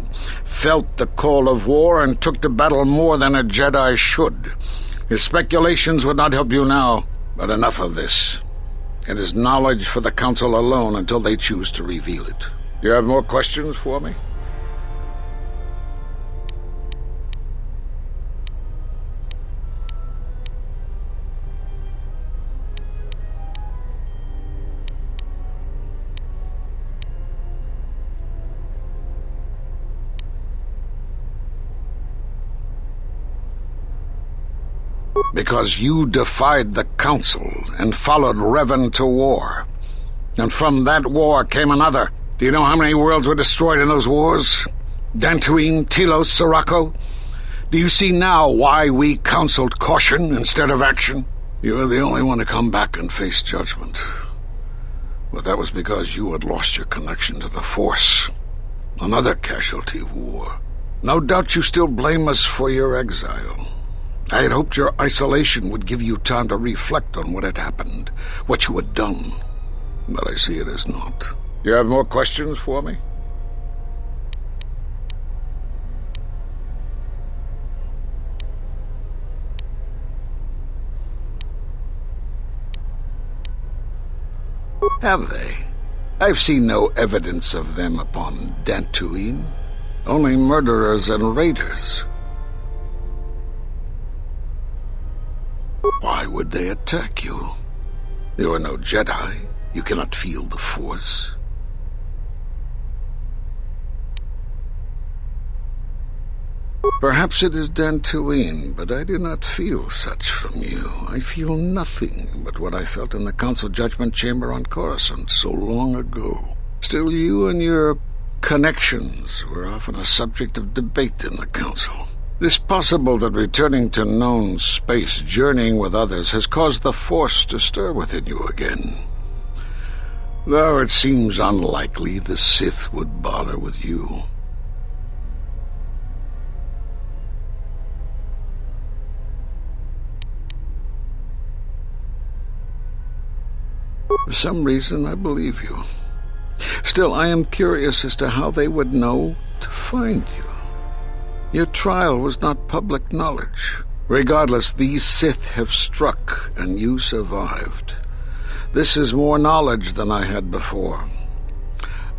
felt the call of war and took to battle more than a Jedi should. His speculations would not help you now, but enough of this. It is knowledge for the Council alone until they choose to reveal it. You have more questions for me? Because you defied the Council and followed Revan to war. And from that war came another. Do you know how many worlds were destroyed in those wars? Dantooine, Telos, Sirocco? Do you see now why we counseled caution instead of action? You were the only one to come back and face judgment. But that was because you had lost your connection to the Force. Another casualty of war. No doubt you still blame us for your exile. I had hoped your isolation would give you time to reflect on what had happened, what you had done. But I see it as not. You have more questions for me? Have they? I've seen no evidence of them upon Dantooine. Only murderers and raiders. Why would they attack you? You are no Jedi. You cannot feel the Force. Perhaps it is Dantooine, but I do not feel such from you. I feel nothing but what I felt in the Council Judgment Chamber on Coruscant so long ago. Still, you and your connections were often a subject of debate in the Council. It is possible that returning to known space, journeying with others, has caused the Force to stir within you again. Though it seems unlikely the Sith would bother with you. For some reason, I believe you. Still, I am curious as to how they would know to find you. Your trial was not public knowledge. Regardless, these Sith have struck, and you survived. This is more knowledge than I had before.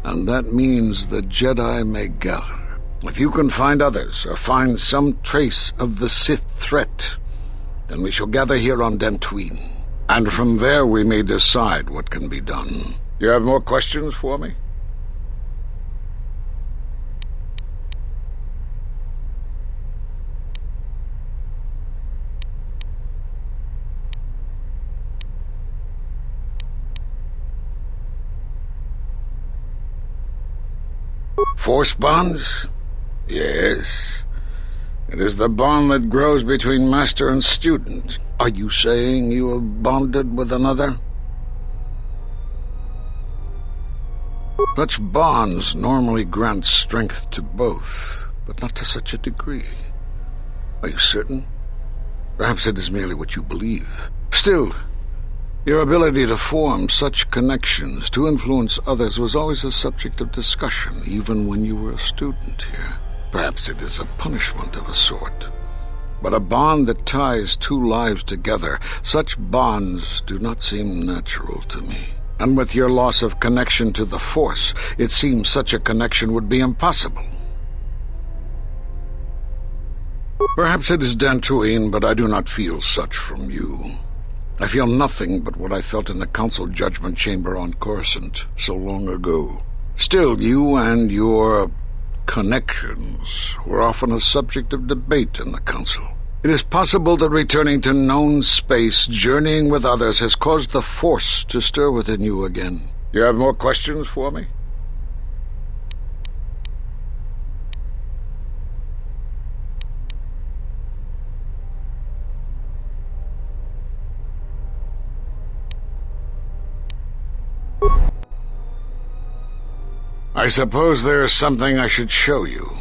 And that means the Jedi may gather. If you can find others, or find some trace of the Sith threat, then we shall gather here on Dantooine. And from there we may decide what can be done. You have more questions for me? Force bonds? Yes. It is the bond that grows between master and student. Are you saying you have bonded with another? Such bonds normally grant strength to both, but not to such a degree. Are you certain? Perhaps it is merely what you believe. Still, your ability to form such connections, to influence others, was always a subject of discussion, even when you were a student here. Perhaps it is a punishment of a sort. But a bond that ties two lives together, such bonds do not seem natural to me. And with your loss of connection to the Force, it seems such a connection would be impossible. Perhaps it is Dantooine, but I do not feel such from you. I feel nothing but what I felt in the Council Judgment Chamber on Coruscant so long ago. Still, you and your connections were often a subject of debate in the Council. It is possible that returning to known space, journeying with others, has caused the Force to stir within you again. You have more questions for me? I suppose there is something I should show you.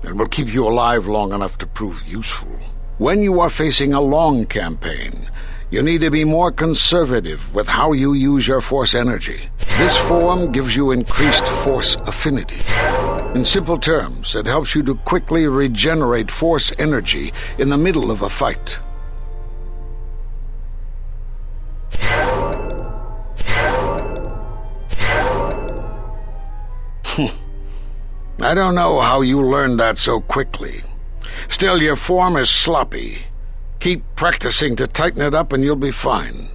and will keep you alive long enough to prove useful. When you are facing a long campaign, you need to be more conservative with how you use your Force energy. This form gives you increased Force affinity. In simple terms, it helps you to quickly regenerate Force energy in the middle of a fight. I don't know how you learned that so quickly. Still, your form is sloppy. Keep practicing to tighten it up and you'll be fine.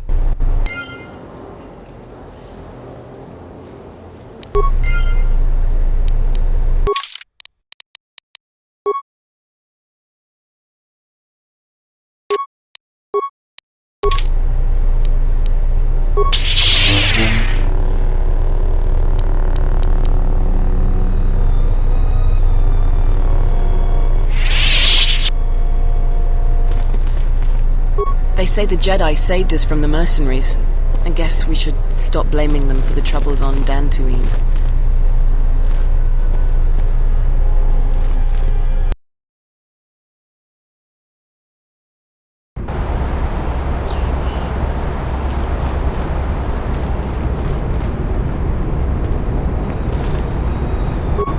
They say the Jedi saved us from the mercenaries. I guess we should stop blaming them for the troubles on Dantooine.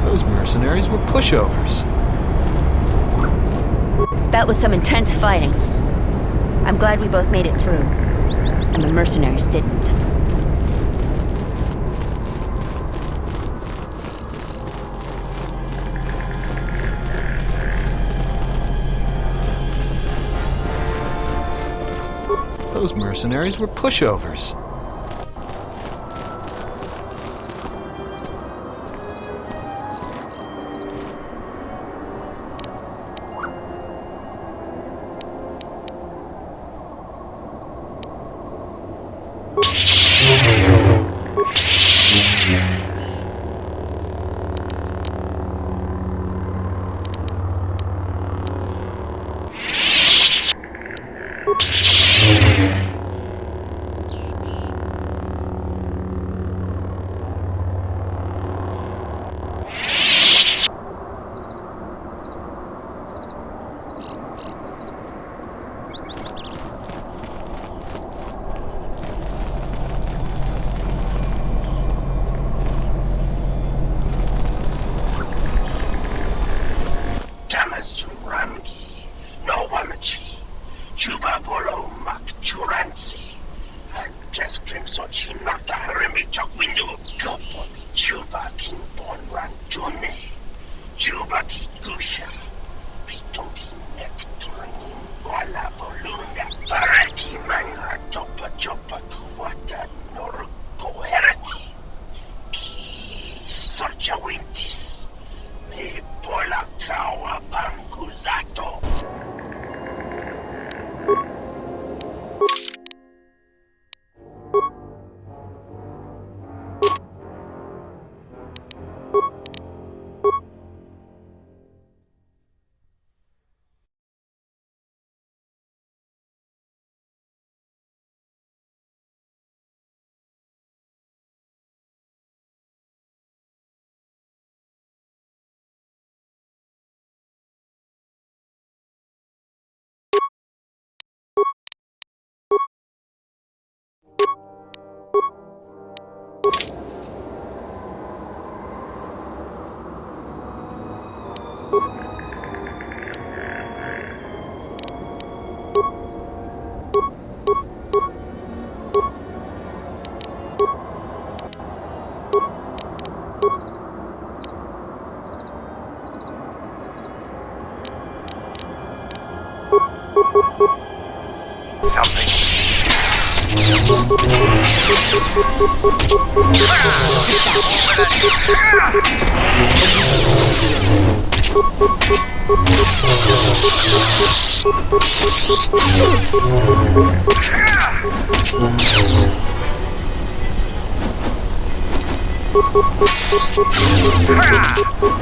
Those mercenaries were pushovers. That was some intense fighting. I'm glad we both made it through. And the mercenaries didn't. Those mercenaries were pushovers.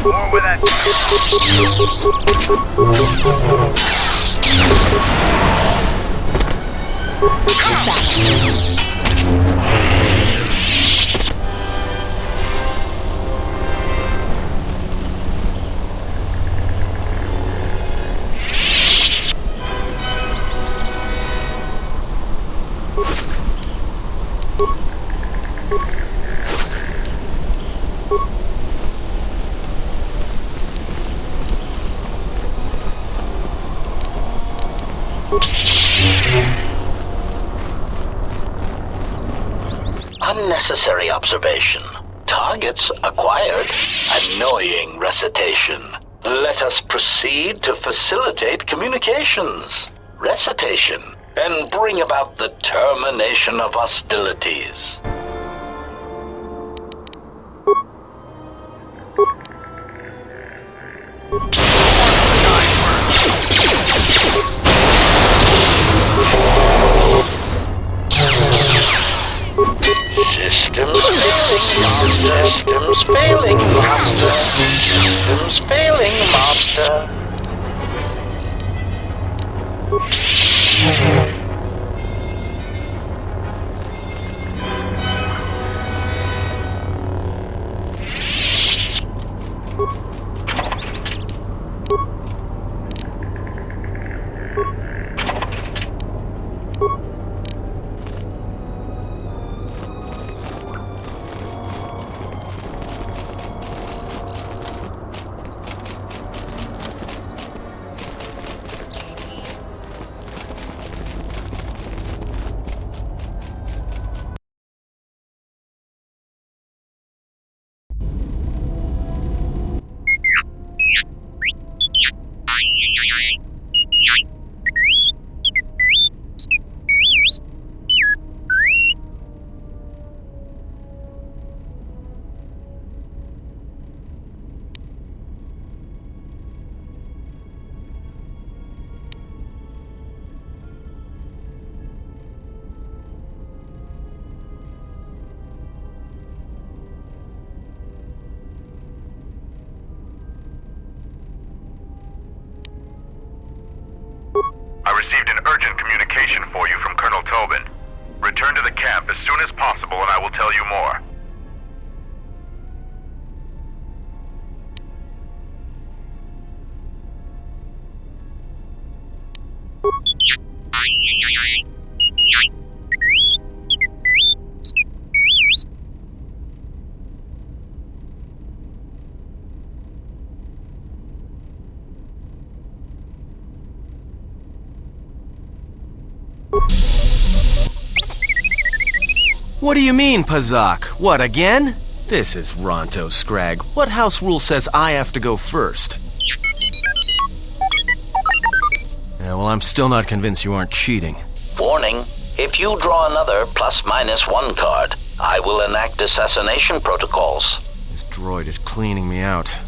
More with that. Unnecessary observation. Targets acquired. Annoying recitation. Let us proceed to facilitate communications. Recitation. And bring about the termination of hostilities. Systems failing, Master. Systems failing, Master. Received an urgent communication for you from Colonel Tobin. Return to the camp as soon as possible and I will tell you more. What do you mean, Pazak? What, again? This is Ronto Scrag. What house rule says I have to go first? Yeah, well, I'm still not convinced you aren't cheating. Warning, if you draw another ±1 card, I will enact assassination protocols. This droid is cleaning me out.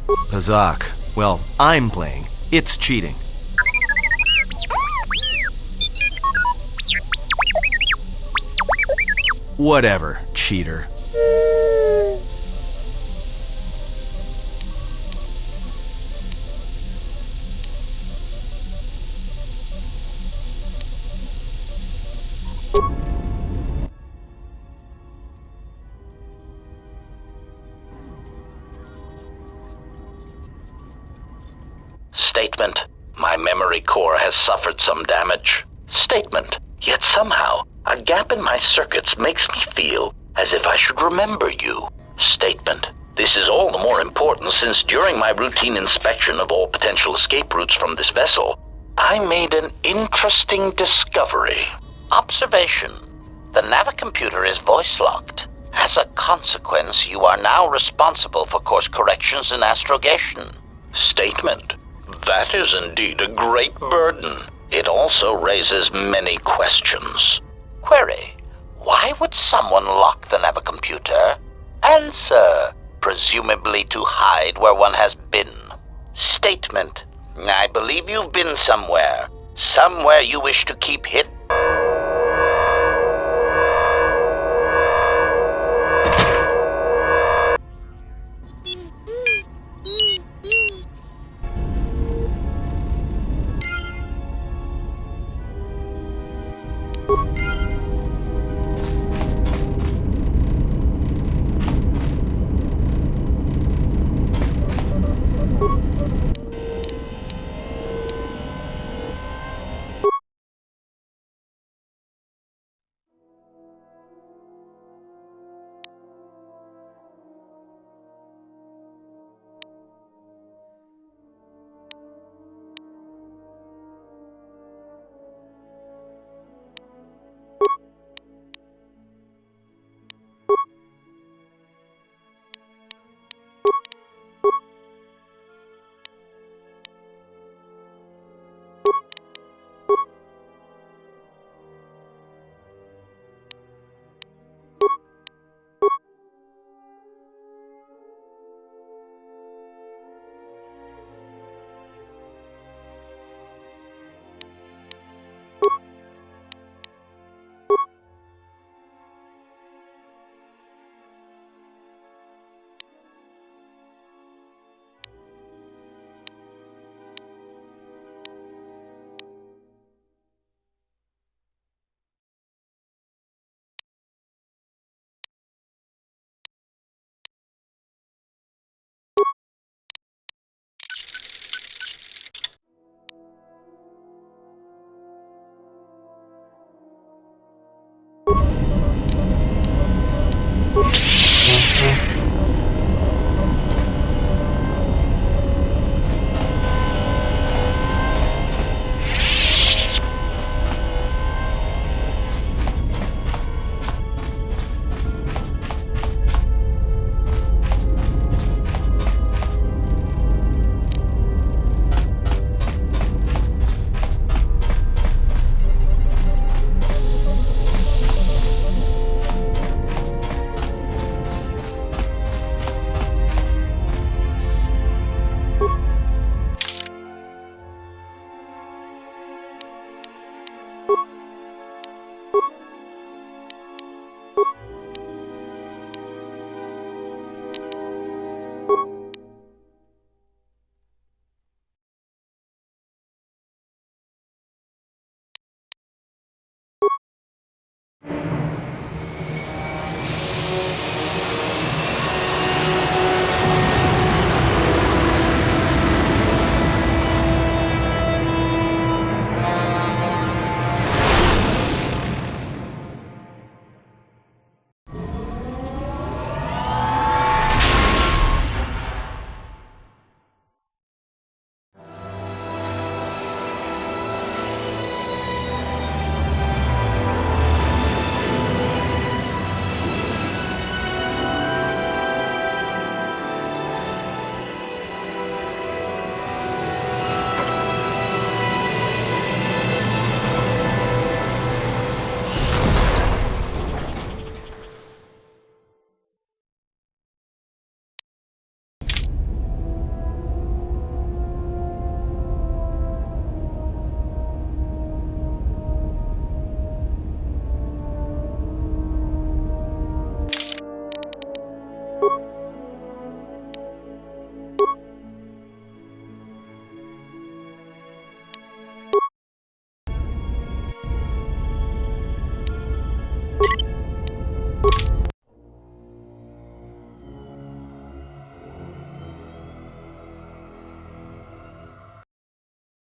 Pazak. Well, I'm playing. It's cheating. Whatever, cheater. Statement. My memory core has suffered some damage. Statement. Yet somehow, a gap in my circuits makes me feel as if I should remember you. Statement. This is all the more important since during my routine inspection of all potential escape routes from this vessel, I made an interesting discovery. Observation. The navicomputer is voice-locked. As a consequence, you are now responsible for course corrections and astrogation. Statement. That is indeed a great burden. It also raises many questions. Query. Why would someone lock the navicomputer? Answer. Presumably to hide where one has been. Statement. I believe you've been somewhere. Somewhere you wish to keep hidden.